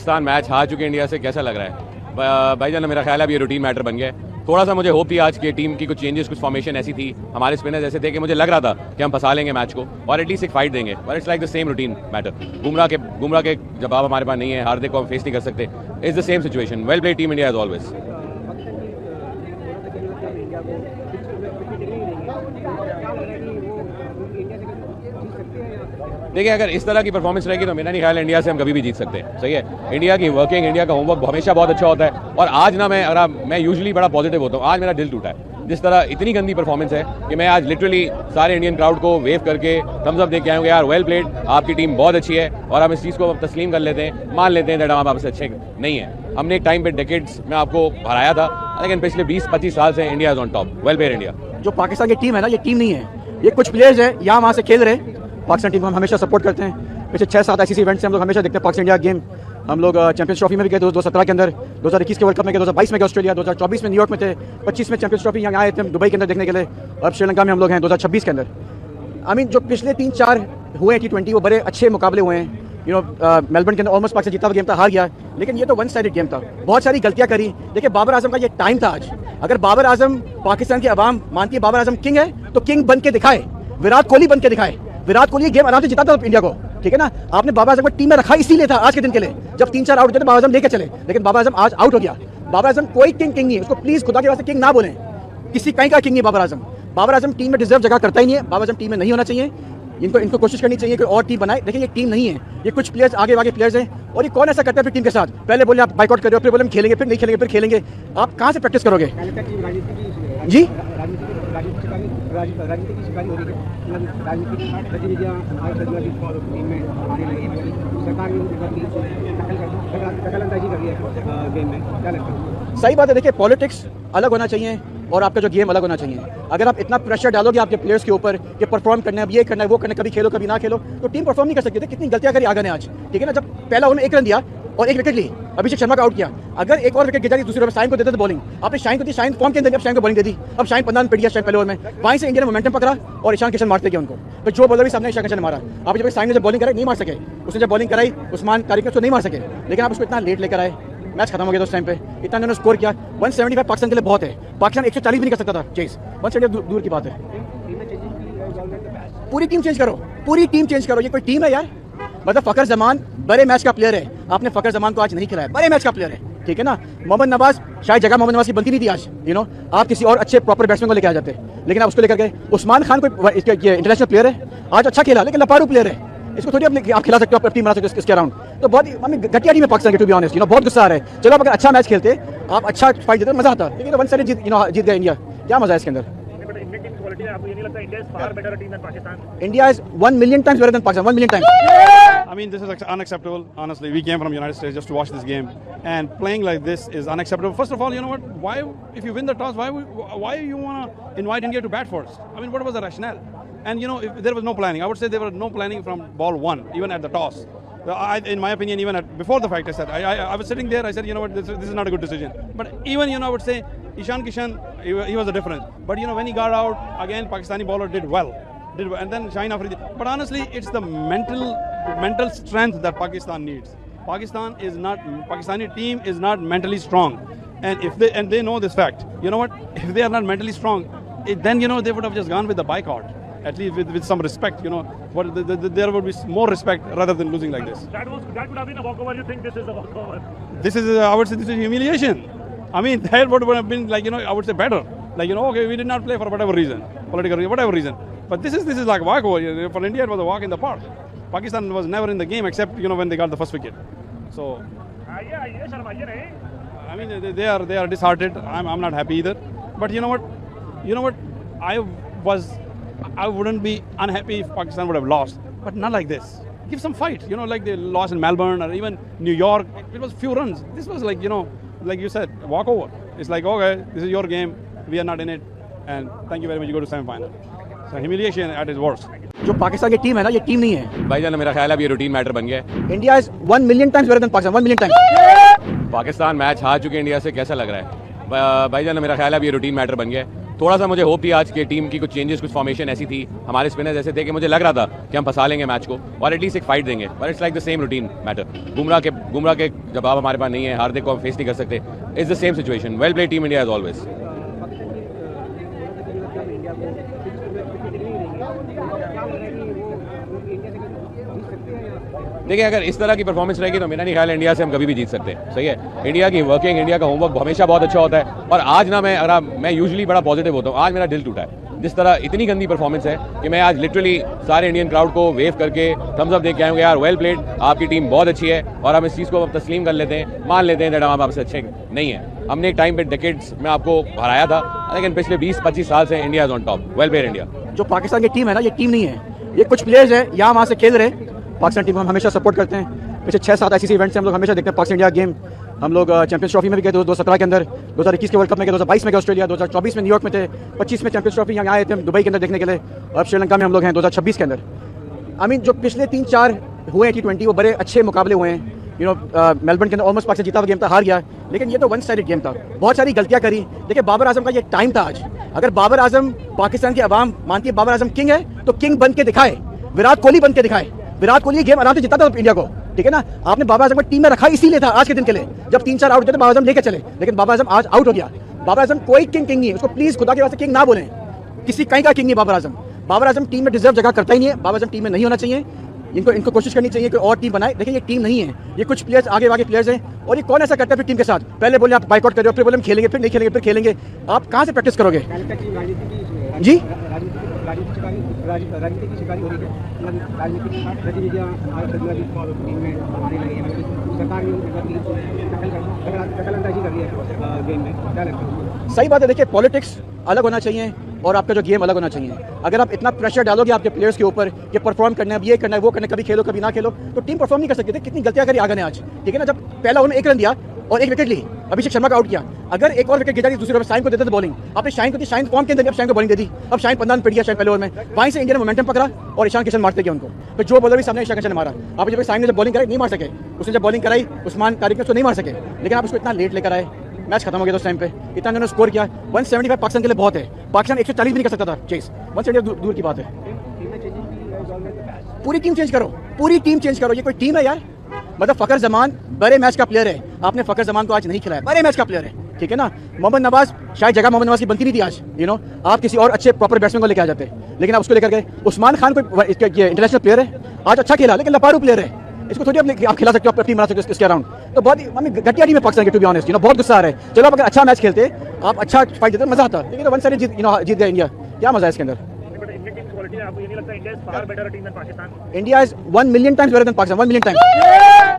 Pakistan match हार चुके India से, कैसा लग रहा है भाईजान? मेरा ख्याल है अब ये रूटीन मैटर बन गया है। थोड़ा सा मुझे होप थी आज की टीम की, कुछ चेंजेस, कुछ फॉर्मेशन ऐसी थी, हमारे स्पिनर्स ऐसे थे कि मुझे लग रहा था कि हम फंसा लेंगे मैच को और एटलीस्ट एक फाइट देंगे, but it's like the same routine matter. Bumrah के जवाब हमारे पास नहीं है, हार्दिक को हम फेस नहीं कर सकते। It's the same situation. Well played team India as always. देखिए, अगर इस तरह की परफॉर्मेंस रहेगी तो मेरा नहीं ख्याल इंडिया से हम कभी भी जीत सकते हैं। सही है, इंडिया की वर्किंग, इंडिया का होमवर्क हमेशा बहुत अच्छा होता है। और आज ना मैं यूजुअली बड़ा पॉजिटिव होता हूँ, आज मेरा दिल टूटा है। जिस तरह इतनी गंदी परफॉर्मेंस है कि मैं आज लिटरली सारे इंडियन क्राउड को वेव करके थम्स अप दे के आऊँगा, यार वेल प्लेड, आपकी टीम बहुत अच्छी है। और हम इस चीज़ को तस्लीम कर लेते हैं, मान लेते हैं दैट हम आपसे अच्छे नहीं है। हमने एक टाइम पे डेकेड्स में आपको हराया था, लेकिन पिछले 20-25 साल से India is on top. Well played India. जो पाकिस्तान की टीम है ना, ये टीम नहीं है, ये कुछ प्लेयर्स है यहाँ वहाँ से खेल रहे। पाकिस्तान टीम को हम हमेशा सपोर्ट करते हैं। पिछले 6-7 ICC इवेंट्स से हम लोग हमेशा देखते हैं पाकिस्तान इंडिया गेम। हम लोग चैंपियंस ट्रॉफी में भी गए 2017 के अंदर, 2021 के वर्ल्ड कप में गए, 2022 में गए ऑस्ट्रेलिया, 2024 में न्यूयॉर्क में थे, 25 में चैंपियंस ट्रॉफी यहाँ आए थे दुबई के अंदर देखने के लिए। अब श्रीलंका में हम लोग हैं 2026 के अंदर। आई मीन जो पिछले 3-4 हुए हैं T20 वो बड़े अच्छे मुकाबले हुए हैं। मेलबर्न के अंदर ऑलमोस्ट पाकिस्तान जीता हुआ गेम था, हार गया, लेकिन ये तो वन साइडेड गेम था। बहुत सारी गलतियां करी। देखिए, बाबर आजम का ये टाइम था आज। अगर बाबर आजम, पाकिस्तान की आवाम मानती है बाबर आजम किंग है, तो किंग बन के दिखाए, विराट कोहली बन के दिखाए। विराट कोहली गेम आराम से जिताता था इंडिया को, ठीक है ना। आपने बाबर आजम को टीम में रखा इसीलिए था आज के दिन के लिए, जब 3-4 आउट होते थे बाबर आजम लेके चले, लेकिन बाबर आजम आज आउट हो गया। बाबर आजम कोई किंग नहीं है, उसको प्लीज खुदा के वास्ते किंग ना बोलें। किसी कहीं का किंग नहीं बाबर आजम। बाबर आजम टीम में डिजर्व जगह करता ही नहीं है। बाबर आजम टीम में नहीं होना चाहिए। इनको कोशिश करनी चाहिए कि और टीम बनाए। देखिए, ये टीम नहीं है, ये कुछ प्लेयर्स आगे प्लेयर्स हैं। और ये कौन ऐसा करता है फिर टीम के साथ? पहले बोले आप बाइकआउट कर रहे हो, फिर बोले हम खेलेंगे, फिर नहीं खेलेंगे, फिर खेलेंगे। आप कहाँ से प्रैक्टिस करोगे जी? सही बात है। देखिए, पॉलिटिक्स अलग होना चाहिए और आपका जो गेम अलग होना चाहिए। अगर आप इतना प्रेशर डालोगे आपके प्लेयर्स के ऊपर कि परफॉर्म करना है, ये करना है, वो करना है, कभी खेलो कभी ना खेलो, तो टीम परफॉर्म नहीं कर सकती। कितनी गलतियां करी आगे ने आज, ठीक है ना। जब पहला ओवर में 1 रन दिया और 1 विकेट ली, अभिषेक शर्मा का आउट किया। अगर एक और विकेट गिर जाती दूसरे ओवर में, शाइन को देते थे बॉलिंग। आपने शाइन को दी, शाइन फॉर्म के अंदर, अब शाइन को बॉलिंग दे दी। अब शाइन 15 रन पिट गया शाइन पहले ओवर में। वहीं से इंडिया ने मोमेंटम पकड़ा और ईशान किशन मारते गए उनको। तो जो बॉलर भी सामने ईशान किशन ने मारा। आप जब शाइन ने जब बॉलिंग कराई नहीं मार सके, उसने जब बॉलिंग कराई उस्मान तारिक ने उसको नहीं मार सके, लेकिन आप उसको इतना लेट लेकर आए, मैच खत्म हो गया उस टाइम पे। इतना उन्होंने स्कोर किया। 175 पाकिस्तान के लिए बहुत है। पाकिस्तान 140 भी नहीं कर सकता था चेस। 170 दूर की बात है। पूरी टीम चेंज करो, पूरी टीम चेंज करो। ये कोई टीम है यार? मतलब फकर जमान बड़े मैच का प्लेयर है, आपने फकर जमान को आज नहीं खिलाया। बड़े मैच का प्लेयर है, ठीक है ना। मोहम्मद नवाज, शायद जगह मोहम्मद नवाज की बनती नहीं थी आज, आप किसी और अच्छे प्रॉपर बैट्समैन को लेकर आ जाते, लेकिन आप उसको लेकर गए। उस्मान खान कोई इंटरनेशनल प्लेयर है, आज अच्छा खेला, लेकिन लपारू प्लेयर है। इसको थोड़ी आप खिला सकते हो, अपनी टीम बना सकते हो इसके अराउंड। तो बहुत घटिया टीम है पाकिस्तान की, टू बी ऑनेस्ट। बहुत गुस्सा आ रहा है। चलो, आप अगर अच्छा मैच खेलते, आप अच्छा फाइट देते, मजा आता, लेकिन वन साइड जीत गया इंडिया। क्या मजा है इसके अंदर? India is 1 million times better than Pakistan. 1 million times. I mean, this is unacceptable. Honestly, we came from United States just to watch this game, and playing like this is unacceptable. First of all, you know what? Why, if you win the toss, why you wanna invite India to bat first? I mean, what was the rationale? And if there was no planning, I would say there was no planning from ball 1, even at the toss. In my opinion, even before the fact, I said I was sitting there. I said, you know what, this is not a good decision. But even I would say Ishan Kishan, he was a difference. But when he got out again, Pakistani bowler did well, and then Shaheen Afridi. But honestly, it's the mental strength that Pakistan needs. Pakistani team is not mentally strong, and they know this fact. You know what? If they are not mentally strong, then they would have just gone with the boycott. At least with some respect, there would be more respect rather than losing like this. That would have been a walkover. You think this is a walkover? This is, I would say, this is humiliation. I mean, that would have been like, I would say better. Like, okay, we did not play for whatever reason, political reason, whatever reason. But this is like walkover. For India, it was a walk in the park. Pakistan was never in the game except, when they got the first wicket. So, I mean, they are disheartened. I'm not happy either. But you know what? I wouldn't be unhappy if Pakistan would have lost, but not like this. Give some fight, like they lost in Melbourne or even New York. It was few runs. This was like, like you said, walkover. It's like, okay, this is your game. We are not in it, and thank you very much. You go to semi-final. So humiliation at its worst. जो पाकिस्तान की team है ना, ये team नहीं है भाईजान। मेरा ख्याल है अब ये रूटीन मैटर बन गया है। India is 1 million times better than Pakistan. 1 million times. Pakistan match हार चुके इंडिया से, कैसा लग रहा है भाईजान? मेरा ख्याल है अब ये रूटीन मैटर बन गया है। थोड़ा सा मुझे होप थी आज के टीम की कुछ चेंजेस, कुछ फॉर्मेशन ऐसी थी, हमारे स्पिनर्स ऐसे थे कि मुझे लग रहा था कि हम फंसा लेंगे मैच को और एटलीस्ट एक फाइट देंगे, but it's like the same routine matter. Bumrah के जवाब हमारे पास नहीं है, हार्दिक को हम फेस नहीं कर सकते, it's the same situation. Well played team India as always. देखिए, अगर इस तरह की परफॉर्मेंस रहेगी तो मेरा नहीं ख्याल इंडिया से हम कभी भी जीत सकते हैं। सही है, इंडिया की वर्किंग, इंडिया का होमवर्क हमेशा बहुत अच्छा होता है और आज ना मैं यूजुअली बड़ा पॉजिटिव होता हूँ, आज मेरा दिल टूटा है। जिस तरह इतनी गंदी परफॉर्मेंस है कि मैं आज लिटरली सारे इंडियन क्राउड को वेव करके थम्स अप देख के आऊँगा, यार वेल प्लेड, आपकी टीम बहुत अच्छी है और हम इस चीज़ को तस्लीम कर लेते हैं, मान लेते हैं दैट हम आपसे अच्छे नहीं है। हमने एक टाइम पे डेकेड्स में आपको हराया था, लेकिन पिछले 20-25 साल से India is on top. Well played India. जो पाकिस्तान की टीम है ना, ये टीम नहीं है, ये कुछ प्लेयर्स हैं यहाँ वहाँ से खेल रहे। पाकिस्तान टीम को हम हमेशा सपोर्ट करते हैं। पिछले 6-7 ICC इवेंट्स से हम लोग हमेशा देखते हैं पाकिस्तान इंडिया गेम। हम लोग चैंपियंस ट्रॉफी में भी गए थे 2017 के अंदर, 2021 के वर्ल्ड कप में गए, 2022 में गए ऑस्ट्रेलिया, 2024 में न्यूयॉर्क में थे, 25 में चैंपियंस ट्रॉफी यहाँ आए थे दुबई के अंदर देखने के लिए, और श्रीलंका में हम लोग हैं 2026 के अंदर। आई मीन जो पिछले 3-4 हुए T20 वो बड़े अच्छे मुकाबले हुए हैं। मेलबर्न के अंदर ऑलमोस्ट पाकिस्तान जीता हुआ गेम था, हार गया, लेकिन ये तो वन साइडेड गेम था, बहुत सारी गलतियां करी। देखिए, बाबर आजम का ये टाइम था आज। अगर बाबर आजम, पाकिस्तान की आवाम मानती है बाबर आजम किंग है, तो किंग बन के दिखाए, विराट कोहली बन के दिखाए। विराट कोहली गेम आराम से जीता था इंडिया को, ठीक है ना। आपने बाबर आजम को टीम में रखा इसीलिए था, आज के दिन के लिए, जब 3-4 आउट होते थे बाबर आजम लेके चले, लेकिन बाबर आजम आज आउट हो गया। बाबर आजम कोई किंग नहीं है, उसको प्लीज खुदा के वास्ते किंग ना बोलें, किसी कहीं का किंग नहीं बाबर आजम। बाबर आजम टीम में डिजर्व जगह करता ही नहीं है, बाबर आजम टीम में नहीं होना चाहिए। इनको कोशिश करनी चाहिए कि और टीम बनाए। देखिए, ये टीम नहीं है, ये कुछ प्लेयर्स आगे प्लेयर्स हैं, और ये कौन ऐसा करता है फिर टीम के साथ? पहले बोले आप बाइकआउट कर रहे हो, फिर बोले हम खेलेंगे, फिर नहीं खेलेंगे, फिर खेलेंगे। आप कहाँ से प्रैक्टिस करोगे जी? सही बात है। देखिए, पॉलिटिक्स अलग होना चाहिए और आपका जो गेम अलग होना चाहिए। अगर आप इतना प्रेशर डालोगे आपके प्लेयर्स के ऊपर कि परफॉर्म करना है, ये करना है, वो करना है, कभी खेलो कभी ना खेलो, तो टीम परफॉर्म नहीं कर सकती। कितनी गलतियां करी आगे ने आज, ठीक है ना। जब पहला ओवर में 1 रन दिया और 1 विकेट ली, अभिषेक शर्मा का आउट किया, अगर एक और विकेट गिरा दूसरे ओवर शाइन को देते थे बॉलिंग, आपने शाइन को दी, शाइन फॉर्म के अंदर शाइन को बॉलिंग दे दी, अब शाइन 15 रन पिट गया शाइन पहले ओवर में। वहीं से इंडिया ने मोमेंटम पकड़ा और ईशान किशन मारते गया उनको, फिर जो बॉलर भी सामने ईशान किशन ने मारा। आप जब शाइन ने जब बॉलिंग कराई नहीं मार सके, उसने जब बॉलिंग कराई उस्मान तारिक ने उसको नहीं मार सके, लेकिन आप उसको इतना लेट लेकर आए, मैच खत्म हो गया उस टाइम पे, इतना उन्होंने स्कोर किया। 175 पाकिस्तान के लिए बहुत है, पाकिस्तान 140 भी नहीं कर सकता था चेस, 170 दूर की बात है। पूरी टीम चेंज करो, पूरी टीम चेंज करो। ये कोई टीम है यार? मतलब फकर जमान बड़े मैच का प्लेयर है, आपने फकर जमान को आज नहीं खिलाया, बड़े मैच का प्लेयर है, ठीक है ना। मोहम्मद नवाज, शायद जगह मोहम्मद नवाज की बनती नहीं थी आज, आप किसी और अच्छे प्रॉपर बैट्समैन को लेकर आ जाते, लेकिन आप उसको लेकर गए। उस्मान खान कोई इंटरनेशनल प्लेयर है, आज अच्छा खेला, लेकिन लपारू प्लेयर है, इसको थोड़ी आप खिला सकते हो, अपनी टीम बना सकते हो इसके अराउंड। तो बहुत घटिया टीम है पाकिस्तान की, टू बी ऑनेस्ट, बहुत गुस्सा आ रहा है। चलो, आप अगर अच्छा मैच खेलते, आप अच्छा फाइट देते, मजा आता, लेकिन 1 साइड जीत गया इंडिया, क्या मजा है इसके अंदर? India is 1 million times better than Pakistan. 1 million times.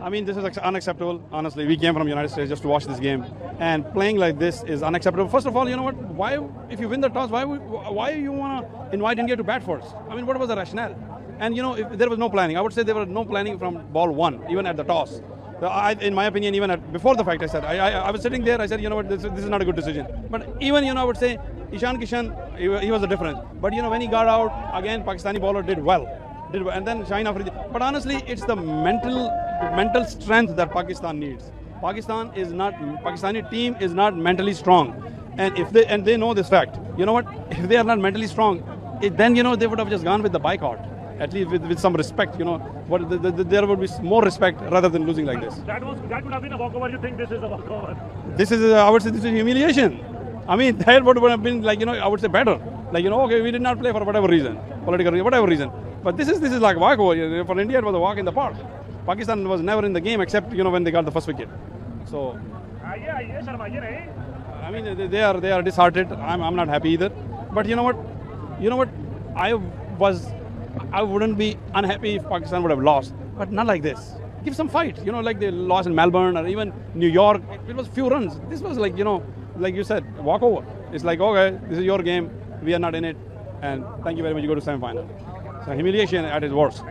I mean, this is unacceptable. Honestly, we came from United States just to watch this game, and playing like this is unacceptable. First of all, you know what? Why, if you win the toss, why you wanna invite India to bat first? I mean, what was the rationale? And if there was no planning, I would say there was no planning from ball 1, even at the toss. In my opinion, even before the fact, I said I was sitting there. I said, what, this is not a good decision. But even I would say Ishan Kishan, he was the difference. But when he got out again, Pakistani bowler did well, and then Shaheen Afridi. But honestly, it's the mental strength that Pakistan needs. Pakistani team is not mentally strong, and they know this fact. You know what? If they are not mentally strong, then they would have just gone with the boycott. At least with some respect, there would be more respect rather than losing like this. That would have been a walkover. You think this is a walkover? This is, I would say, this is humiliation. I mean, that would have been like, I would say better. Like, okay, we did not play for whatever reason, political reason, whatever reason. But this is like a walkover. For India, it was a walk in the park. Pakistan was never in the game except, when they got the first wicket. So, I mean, they are disheartened. I'm not happy either. But you know what? I wouldn't be unhappy if Pakistan would have lost, but not like this. Give some fight, like they lost in Melbourne or even New York. It was few runs. This was like, like you said, walkover. It's like, okay, this is your game. We are not in it. And thank you very much. You go to semi-final. So humiliation at its worst.